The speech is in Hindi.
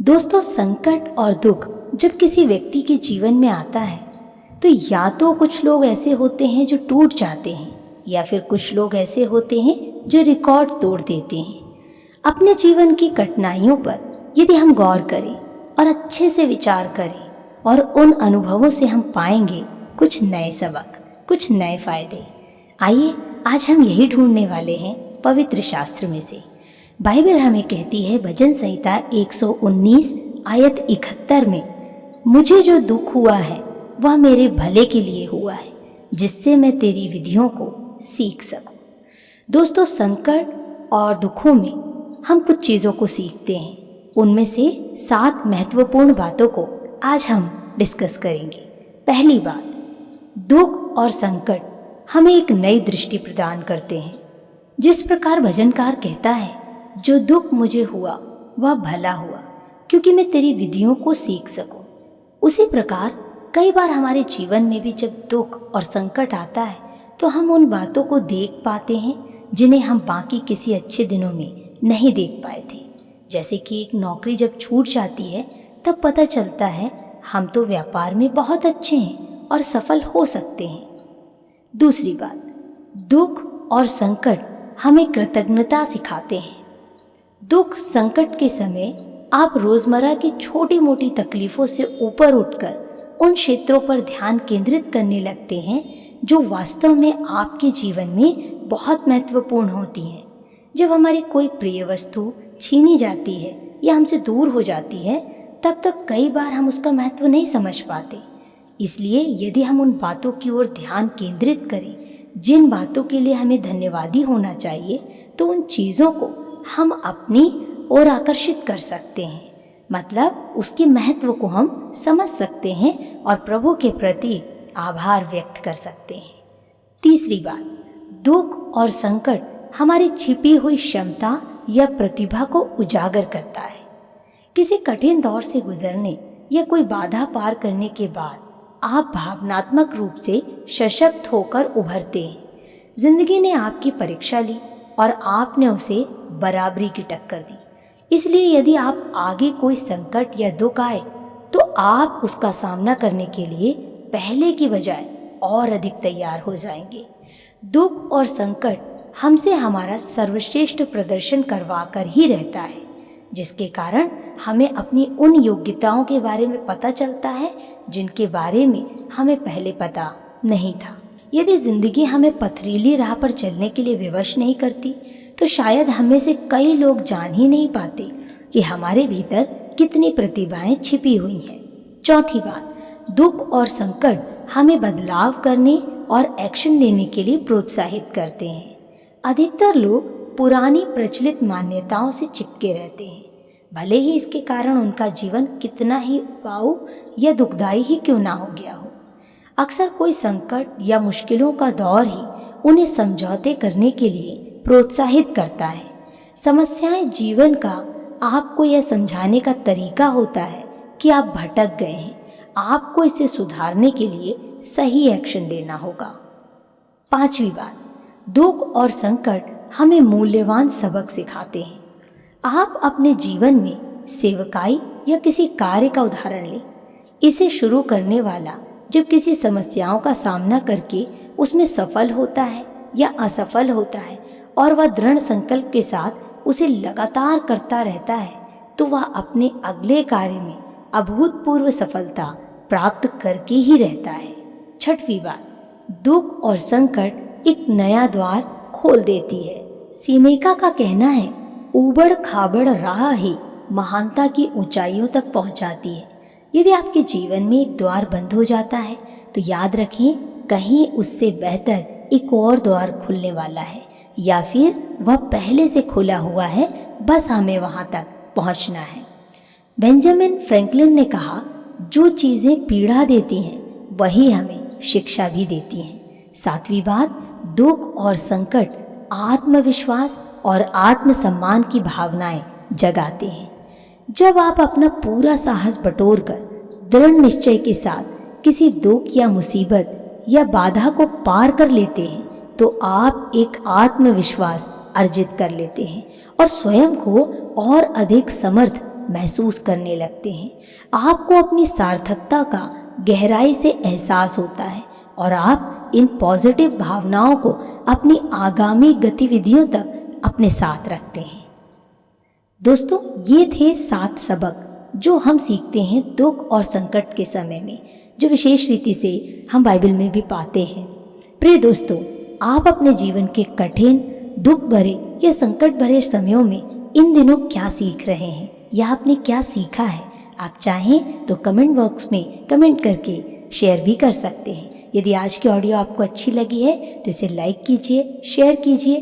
दोस्तों, संकट और दुख जब किसी व्यक्ति के जीवन में आता है तो या तो कुछ लोग ऐसे होते हैं जो टूट जाते हैं, या फिर कुछ लोग ऐसे होते हैं जो रिकॉर्ड तोड़ देते हैं। अपने जीवन की कठिनाइयों पर यदि हम गौर करें और अच्छे से विचार करें और उन अनुभवों से हम पाएंगे कुछ नए सबक, कुछ नए फायदे। आइए आज हम यही ढूंढने वाले हैं पवित्र शास्त्र में से। बाइबल हमें कहती है भजन संहिता 119 आयत 71 में, मुझे जो दुख हुआ है वह मेरे भले के लिए हुआ है, जिससे मैं तेरी विधियों को सीख सकूं। दोस्तों, संकट और दुखों में हम कुछ चीज़ों को सीखते हैं। उनमें से 7 महत्वपूर्ण बातों को आज हम डिस्कस करेंगे। पहली बात, दुख और संकट हमें एक नई दृष्टि प्रदान करते हैं। जिस प्रकार भजनकार कहता है, जो दुख मुझे हुआ वह भला हुआ, क्योंकि मैं तेरी विधियों को सीख सकूं। उसी प्रकार कई बार हमारे जीवन में भी जब दुख और संकट आता है तो हम उन बातों को देख पाते हैं जिन्हें हम बाकी किसी अच्छे दिनों में नहीं देख पाए थे। जैसे कि एक नौकरी जब छूट जाती है तब पता चलता है हम तो व्यापार में बहुत अच्छे हैं और सफल हो सकते हैं। दूसरी बात, दुख और संकट हमें कृतज्ञता सिखाते हैं। दुख संकट के समय आप रोजमर्रा की छोटी मोटी तकलीफों से ऊपर उठकर उन क्षेत्रों पर ध्यान केंद्रित करने लगते हैं जो वास्तव में आपके जीवन में बहुत महत्वपूर्ण होती हैं। जब हमारी कोई प्रिय वस्तु छीनी जाती है या हमसे दूर हो जाती है तब तक कई बार हम उसका महत्व नहीं समझ पाते। इसलिए यदि हम उन बातों की ओर ध्यान केंद्रित करें जिन बातों के लिए हमें धन्यवादी होना चाहिए, तो उन चीज़ों को हम अपनी ओर आकर्षित कर सकते हैं। मतलब उसके महत्व को हम समझ सकते हैं और प्रभु के प्रति आभार व्यक्त कर सकते हैं। तीसरी बात, दुख और संकट हमारी छिपी हुई क्षमता या प्रतिभा को उजागर करता है। किसी कठिन दौर से गुजरने या कोई बाधा पार करने के बाद आप भावनात्मक रूप से सशक्त होकर उभरते हैं। जिंदगी ने आपकी परीक्षा ली और आपने उसे बराबरी की टक्कर दी। इसलिए यदि आप आगे कोई संकट या दुख आए तो आप उसका सामना करने के लिए पहले की बजाय और अधिक तैयार हो जाएंगे। दुख और संकट हमसे हमारा सर्वश्रेष्ठ प्रदर्शन करवा कर ही रहता है, जिसके कारण हमें अपनी उन योग्यताओं के बारे में पता चलता है जिनके बारे में हमें पहले पता नहीं था। यदि जिंदगी हमें पथरीली राह पर चलने के लिए विवश नहीं करती तो शायद हमें से कई लोग जान ही नहीं पाते कि हमारे भीतर कितनी प्रतिभाएं छिपी हुई हैं। चौथी बात, दुख और संकट हमें बदलाव करने और एक्शन लेने के लिए प्रोत्साहित करते हैं। अधिकतर लोग पुरानी प्रचलित मान्यताओं से चिपके रहते हैं, भले ही इसके कारण उनका जीवन कितना ही उबाऊ या दुखदाई ही क्यों ना हो गया हो। अक्सर कोई संकट या मुश्किलों का दौर ही उन्हें समझौते करने के लिए प्रोत्साहित करता है। समस्याएं जीवन का आपको यह समझाने का तरीका होता है कि आप भटक गए हैं, आपको इसे सुधारने के लिए सही एक्शन लेना होगा। पांचवी बात, दुख और संकट हमें मूल्यवान सबक सिखाते हैं। आप अपने जीवन में सेवकाई या किसी कार्य का उदाहरण लें। इसे शुरू करने वाला जब किसी समस्याओं का सामना करके उसमें सफल होता है या असफल होता है और वह दृढ़ संकल्प के साथ उसे लगातार करता रहता है, तो वह अपने अगले कार्य में अभूतपूर्व सफलता प्राप्त करके ही रहता है। छठवीं बात, दुख और संकट एक नया द्वार खोल देती है। सीनेका का कहना है, ऊबड़ खाबड़ राह ही महानता की ऊंचाइयों तक पहुंचाती है। यदि आपके जीवन में एक द्वार बंद हो जाता है तो याद रखिए, कहीं उससे बेहतर एक और द्वार खुलने वाला है, या फिर वह पहले से खुला हुआ है, बस हमें वहां तक पहुंचना है। बेंजामिन फ्रैंकलिन ने कहा, जो चीजें पीड़ा देती हैं वही हमें शिक्षा भी देती हैं। सातवीं बात, दुख और संकट आत्मविश्वास और आत्मसम्मान की भावनाएं जगाते हैं। जब आप अपना पूरा साहस बटोरकर दृढ़ निश्चय के साथ किसी दुख या मुसीबत या बाधा को पार कर लेते हैं तो आप एक आत्मविश्वास अर्जित कर लेते हैं और स्वयं को और अधिक समर्थ महसूस करने लगते हैं। आपको अपनी सार्थकता का गहराई से एहसास होता है और आप इन पॉजिटिव भावनाओं को अपनी आगामी गतिविधियों तक अपने साथ रखते हैं। दोस्तों, ये थे 7 सबक जो हम सीखते हैं दुख और संकट के समय में, जो विशेष रीति से हम बाइबल में भी पाते हैं। प्रिय दोस्तों, आप अपने जीवन के कठिन, दुख भरे या संकट भरे समयों में इन दिनों क्या सीख रहे हैं या आपने क्या सीखा है? आप चाहें तो कमेंट बॉक्स में कमेंट करके शेयर भी कर सकते हैं। यदि आज की ऑडियो आपको अच्छी लगी है तो इसे लाइक कीजिए, शेयर कीजिए